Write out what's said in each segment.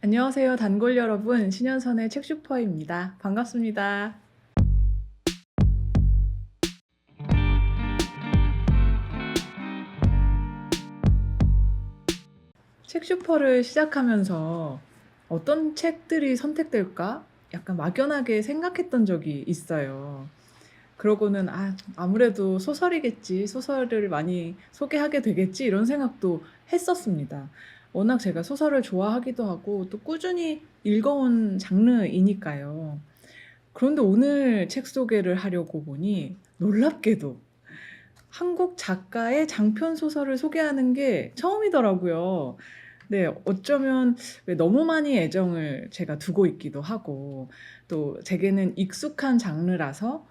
안녕하세요, 단골 여러분. 신현선의 책슈퍼입니다. 반갑습니다. 책슈퍼를 시작하면서 '어떤 책들이 선택될까?' 약간 막연하게 생각했던 적이 있어요. 그러고는 '아 아무래도 소설이겠지. 소설을 많이 소개하게 되겠지.' 이런 생각도 했었습니다. 워낙 제가 소설을 좋아하기도 하고 또 꾸준히 읽어온 장르이니까요. 그런데 오늘 책 소개를 하려고 보니 놀랍게도 한국 작가의 장편 소설을 소개하는 게 처음이더라고요. 네. 어쩌면 왜 너무 많이 애정을 제가 두고 있기도 하고 또 제게는 익숙한 장르라서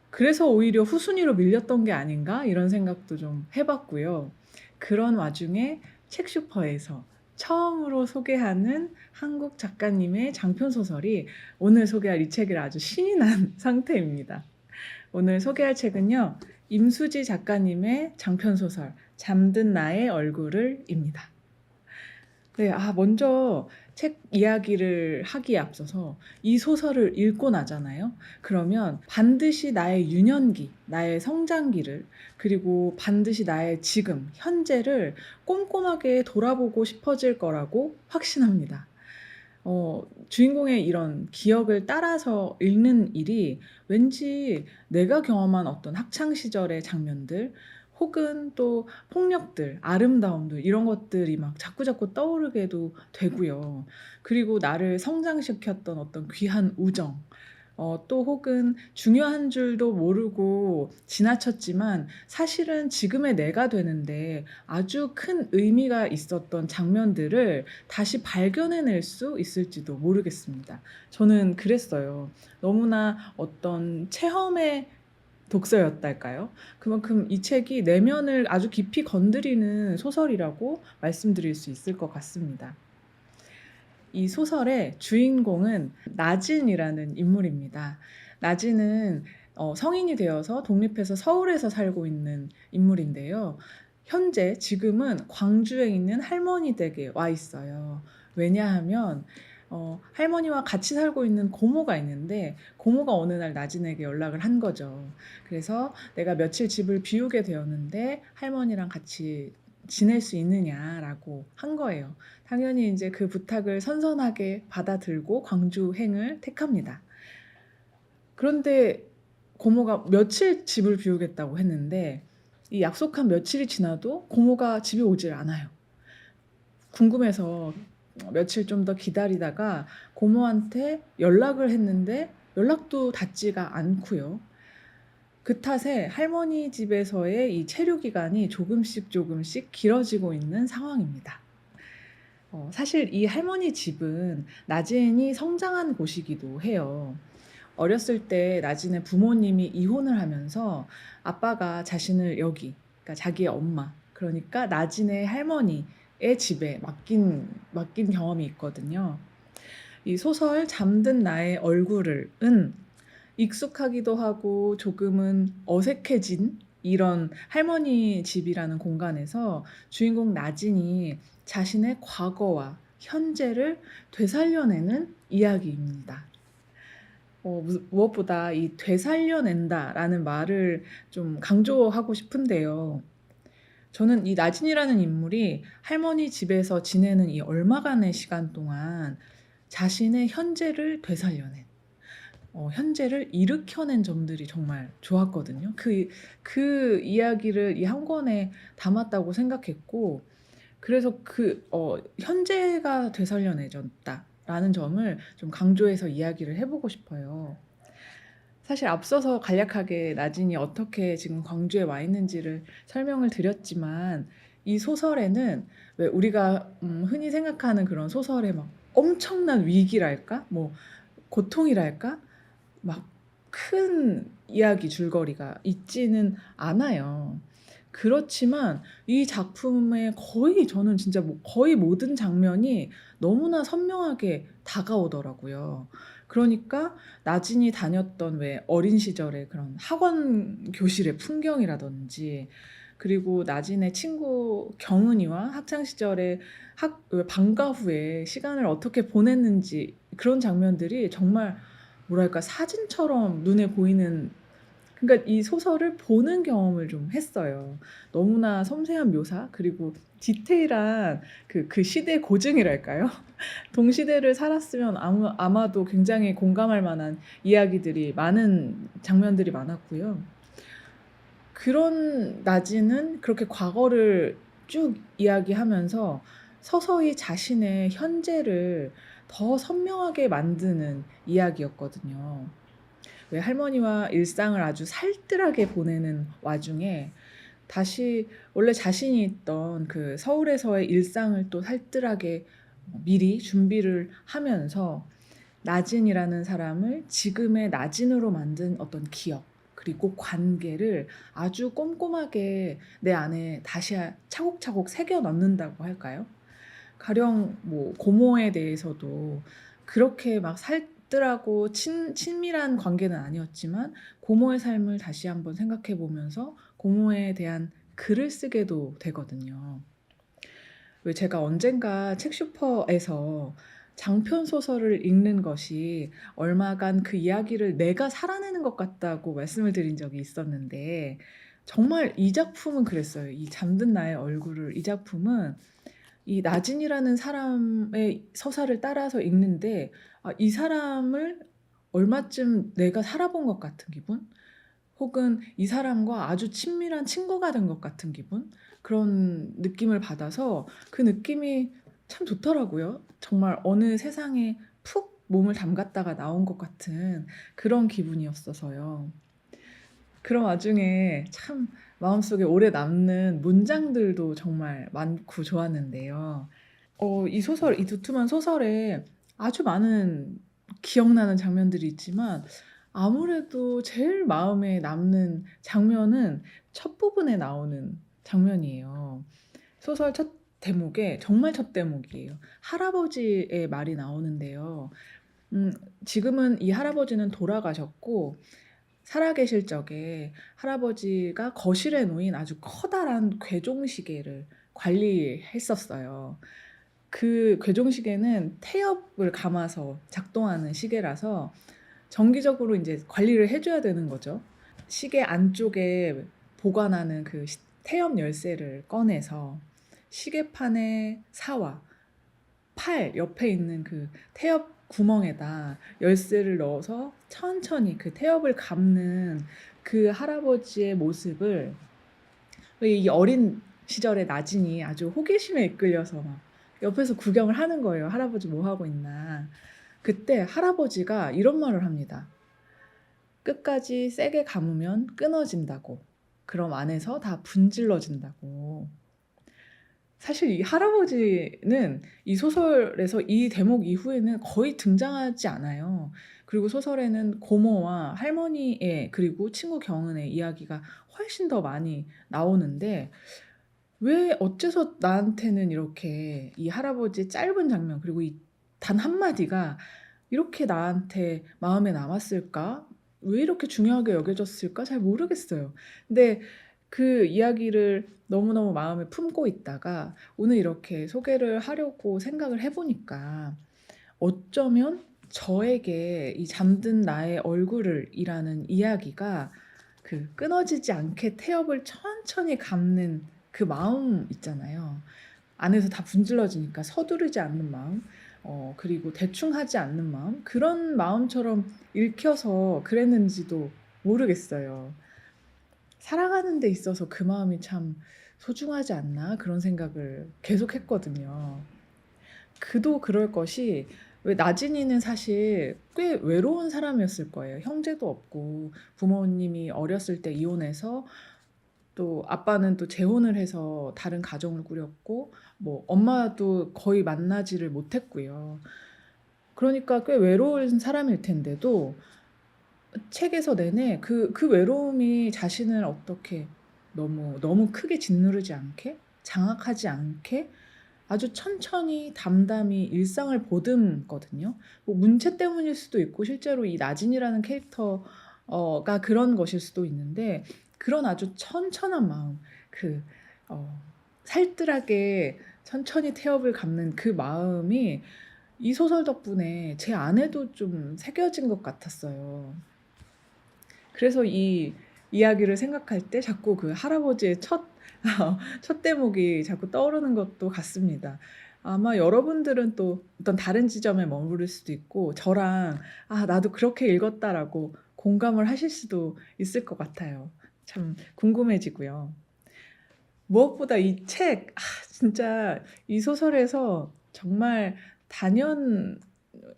'그래서 오히려 후순위로 밀렸던 게 아닌가?' 이런 생각도 좀 해 봤고요. 그런 와중에 책슈퍼에서 처음으로 소개하는 한국 작가님의 장편 소설이 오늘 소개할 이 책이라 아주 신이 난 상태입니다. 오늘 소개할 책은요. 임수지 작가님의 장편 소설 잠든 나의 얼굴을 입니다. 네. 먼저 책 이야기를 하기에 앞서서 이 소설을 읽고 나잖아요. 그러면 반드시 나의 유년기, 나의 성장기를 그리고 반드시 나의 지금, 현재를 꼼꼼하게 돌아보고 싶어질 거라고 확신합니다. 주인공의 이런 기억을 따라서 읽는 일이 왠지 내가 경험한 어떤 학창 시절의 장면들 혹은 또 폭력들, 아름다움들 이런 것들이 막 자꾸자꾸 떠오르게도 되고요. 그리고 나를 성장시켰던 어떤 귀한 우정 또 혹은 중요한 줄도 모르고 지나쳤지만 사실은 지금의 내가 되는데 아주 큰 의미가 있었던 장면들을 다시 발견해낼 수 있을지도 모르겠습니다. 저는 그랬어요. 너무나 어떤 체험의 독서였달까요? 그만큼 이 책이 내면을 아주 깊이 건드리는 소설이라고 말씀드릴 수 있을 것 같습니다. 이 소설의 주인공은 나진이라는 인물입니다. 나진은 성인이 되어서 독립해서 서울에서 살고 있는 인물인데요. 현재 지금은 광주에 있는 할머니 댁에 와 있어요. 왜냐하면 할머니와 같이 살고 있는 고모가 있는데 고모가 어느 날 나진에게 연락을 한 거죠. 그래서 "내가 며칠 집을 비우게 되었는데 할머니랑 같이 지낼 수 있느냐?"라고 한 거예요. 당연히 인제 그 부탁을 선선하게 받아들고 광주행을 택합니다. 그런데 고모가 며칠 집을 비우겠다고 했는데 이 약속한 며칠이 지나도 고모가 집에 오질 않아요. 궁금해서 며칠 좀 더 기다리다가 고모한테 연락을 했는데 연락도 닿지가 않고요. 그 탓에 할머니 집에서의 이 체류 기간이 조금씩 조금씩 길어지고 있는 상황입니다. 사실 이 할머니 집은 나진이 성장한 곳이기도 해요. 어렸을 때 나진의 부모님이 이혼을 하면서 아빠가 자신을 여기 그러니까 자기의 엄마 그러니까 나진의 할머니의 집에 맡긴 경험이 있거든요. 이 소설 잠든 나의 얼굴을은 익숙하기도 하고 조금은 어색해진 이런 할머니 집이라는 공간에서 주인공 나진이 자신의 과거와 현재를 되살려내는 이야기입니다. 무엇보다 이 "되살려낸다."라는 말을 좀 강조하고 싶은데요. 저는 이 나진이라는 인물이 할머니 집에서 지내는 이 얼마간의 시간 동안 자신의 현재를 되살려낸 현재를 일으켜낸 점들이 정말 좋았거든요. 그 이야기를 이 한 권에 담았다고 생각했고 그래서 '현재가 되살려내졌다.'라는 점을 좀 강조해서 이야기를 해 보고 싶어요. 사실 앞서서 간략하게 나진이 어떻게 지금 광주에 와 있는지를 설명을 드렸지만 이 소설에는 왜 우리가 흔히 생각하는 그런 소설의 막 엄청난 위기랄까? 뭐 고통이랄까? 막 큰 이야기 줄거리가 있지는 않아요. 그렇지만 이 작품의 거의 저는 진짜 거의 모든 장면이 너무나 선명하게 다가오더라고요. 그러니까 나진이 다녔던 왜 어린 시절의 그런 학원 교실의 풍경이라든지 그리고 나진의 친구 경은이와 학창 시절에 방과 후에 시간을 어떻게 보냈는지 그런 장면들이 정말 뭐랄까 사진처럼 눈에 보이는, 그러니까 이 소설을 보는 경험을 좀 했어요. 너무나 섬세한 묘사 그리고 디테일한 그 시대 고증이랄까요? 동시대를 살았으면 아마도 굉장히 공감할 만한 이야기들이 많은 장면들이 많았고요. 그런 나지는 그렇게 과거를 쭉 이야기하면서 서서히 자신의 현재를 더 선명하게 만드는 이야기였거든요. 왜 할머니와 일상을 아주 살뜰하게 보내는 와중에 다시 원래 자신이 있던 그 서울에서의 일상을 또 살뜰하게 미리 준비를 하면서 나진이라는 사람을 지금의 나진으로 만든 어떤 기억 그리고 관계를 아주 꼼꼼하게 내 안에 다시 차곡차곡 새겨 넣는다고 할까요? 가령 뭐 고모에 대해서도 그렇게 막 살뜰하고 친밀한 관계는 아니었지만 고모의 삶을 다시 한번 생각해 보면서 고모에 대한 글을 쓰게도 되거든요. 왜 제가 언젠가 책슈퍼에서 장편 소설을 읽는 것이 얼마간 그 이야기를 내가 살아내는 것 같다고 말씀을 드린 적이 있었는데, 정말 이 작품은 그랬어요. 이 잠든 나의 얼굴을, 이 작품은 이 나진이라는 사람의 서사를 따라서 읽는데 이 사람을 얼마쯤 내가 살아본 것 같은 기분? 혹은 이 사람과 아주 친밀한 친구가 된 것 같은 기분? 그런 느낌을 받아서 그 느낌이 참 좋더라고요. 정말 어느 세상에 푹 몸을 담갔다가 나온 것 같은 그런 기분이었어서요. 그런 와중에 참 마음속에 오래 남는 문장들도 정말 많고 좋았는데요. 이 소설, 이 두툼한 소설에 아주 많은 기억나는 장면들이 있지만 아무래도 제일 마음에 남는 장면은 첫 부분에 나오는 장면이에요. 소설 첫 대목에 정말 첫 대목이에요. 할아버지의 말이 나오는데요. 음 지금은 이 할아버지는 돌아가셨고 살아계실 적에 할아버지가 거실에 놓인 아주 커다란 괴종시계를 관리했었어요. 그 괴종시계는 태엽을 감아서 작동하는 시계라서 정기적으로 인제 관리를 해 줘야 되는 거죠. 시계 안쪽에 보관하는 그 태엽 열쇠를 꺼내서 시계판의 사와 팔 옆에 있는 그 태엽 구멍에다 열쇠를 넣어서 천천히 그 태엽을 감는 그 할아버지의 모습을, 왜 이 어린 시절의 나진이 아주 호기심에 이끌려서 막 옆에서 구경을 하는 거예요. '할아버지 뭐 하고 있나.' 그때 할아버지가 이런 말을 합니다. "끝까지 세게 감으면 끊어진다."고. "그럼 안에서 다 분질러진다."고. 사실 이 할아버지는 이 소설에서 이 대목 이후에는 거의 등장하지 않아요. 그리고 소설에는 고모와 할머니의 그리고 친구 경은의 이야기가 훨씬 더 많이 나오는데 왜 어째서 나한테는 이렇게 이 할아버지의 짧은 장면 그리고 이 단 한마디가 이렇게 나한테 마음에 남았을까? 왜 이렇게 중요하게 여겨졌을까? 잘 모르겠어요. 근데 그 이야기를 너무너무 마음에 품고 있다가 오늘 이렇게 소개를 하려고 생각을 해 보니까 어쩌면 저에게 이 잠든 나의 얼굴을 이라는 이야기가 그 끊어지지 않게 태엽을 천천히 감는 그 마음 있잖아요. 안에서 다 분질러지니까 서두르지 않는 마음, 그리고 대충 하지 않는 마음, 그런 마음처럼 읽혀서 그랬는지도 모르겠어요. '살아가는 데 있어서 그 마음이 참 소중하지 않나?' 그런 생각을 계속했거든요. 그도 그럴 것이, 왜 나진이는 사실 꽤 외로운 사람이었을 거예요. 형제도 없고 부모님이 어렸을 때 이혼해서 또 아빠는 또 재혼을 해서 다른 가정을 꾸렸고 뭐 엄마도 거의 만나지를 못했고요. 그러니까 꽤 외로운 사람일 텐데도 책에서 내내 그 외로움이 자신을 어떻게 너무 크게 짓누르지 않게 장악하지 않게 아주 천천히 담담히 일상을 보듬거든요. 뭐 문체 때문일 수도 있고 실제로 이 나진이라는 캐릭터 가 그런 것일 수도 있는데 그런 아주 천천한 마음, 그 살뜰하게 천천히 태엽을 감는 그 마음이 이 소설 덕분에 제 안에도 좀 새겨진 것 같았어요. 그래서 이 이야기를 생각할 때 자꾸 그 할아버지의 첫 첫 대목이 자꾸 떠오르는 것도 같습니다. 아마 여러분들은 또 어떤 다른 지점에 머무를 수도 있고 저랑 '아 나도 그렇게 읽었다.'라고 공감을 하실 수도 있을 것 같아요. 참 궁금해지고요. 무엇보다 이 책 진짜 이 소설에서 정말 단연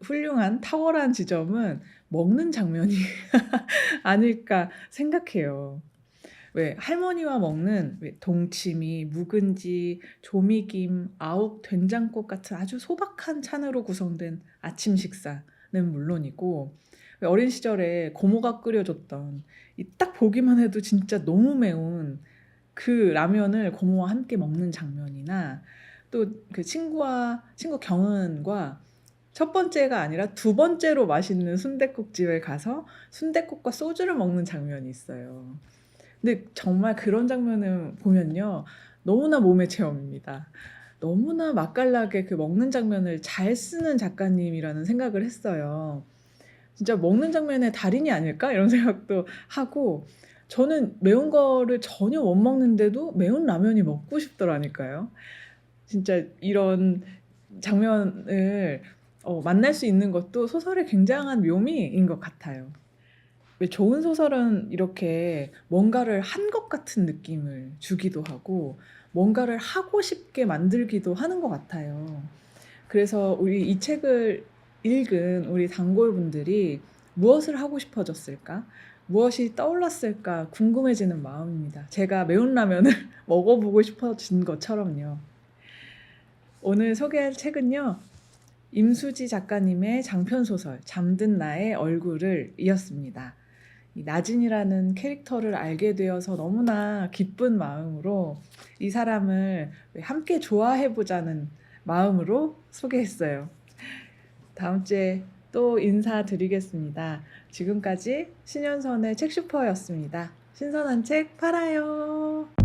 훌륭한 탁월한 지점은 먹는 장면이 아닐까 생각해요. 왜 할머니와 먹는 왜 동치미, 묵은지, 조미김, 아욱, 된장국 같은 아주 소박한 찬으로 구성된 아침 식사는 물론이고 왜 어린 시절에 고모가 끓여 줬던 이 딱 보기만 해도 진짜 너무 매운 그 라면을 고모와 함께 먹는 장면이나 또 그 친구 경은과 첫 번째가 아니라 두 번째로 맛있는 순댓국집에 가서 순댓국과 소주를 먹는 장면이 있어요. 근데 정말 그런 장면을 보면요. 너무나 몸의 체험입니다. 너무나 맛깔나게 그 먹는 장면을 잘 쓰는 작가님이라는 생각을 했어요. 진짜 '먹는 장면의 달인이 아닐까?' 이런 생각도 하고 저는 매운 거를 전혀 못 먹는데도 매운 라면이 먹고 싶더라니까요. 진짜 이런 장면을 만날 수 있는 것도 소설의 굉장한 묘미인 것 같아요. 왜 좋은 소설은 이렇게 뭔가를 한 것 같은 느낌을 주기도 하고 뭔가를 하고 싶게 만들기도 하는 것 같아요. 그래서 우리 이 책을 읽은 우리 단골분들이 무엇을 하고 싶어졌을까? 무엇이 떠올랐을까 궁금해지는 마음입니다. 제가 매운 라면을 먹어보고 싶어진 것처럼요. 오늘 소개할 책은요. 임수지 작가님의 장편 소설 잠든 나의 얼굴을 이었습니다. 이 나진이라는 캐릭터를 알게 되어서 너무나 기쁜 마음으로 이 사람을 함께 좋아해 보자는 마음으로 소개했어요. 다음 주에 또 인사드리겠습니다. 지금까지 신현선의 책슈퍼였습니다. 신선한 책 팔아요.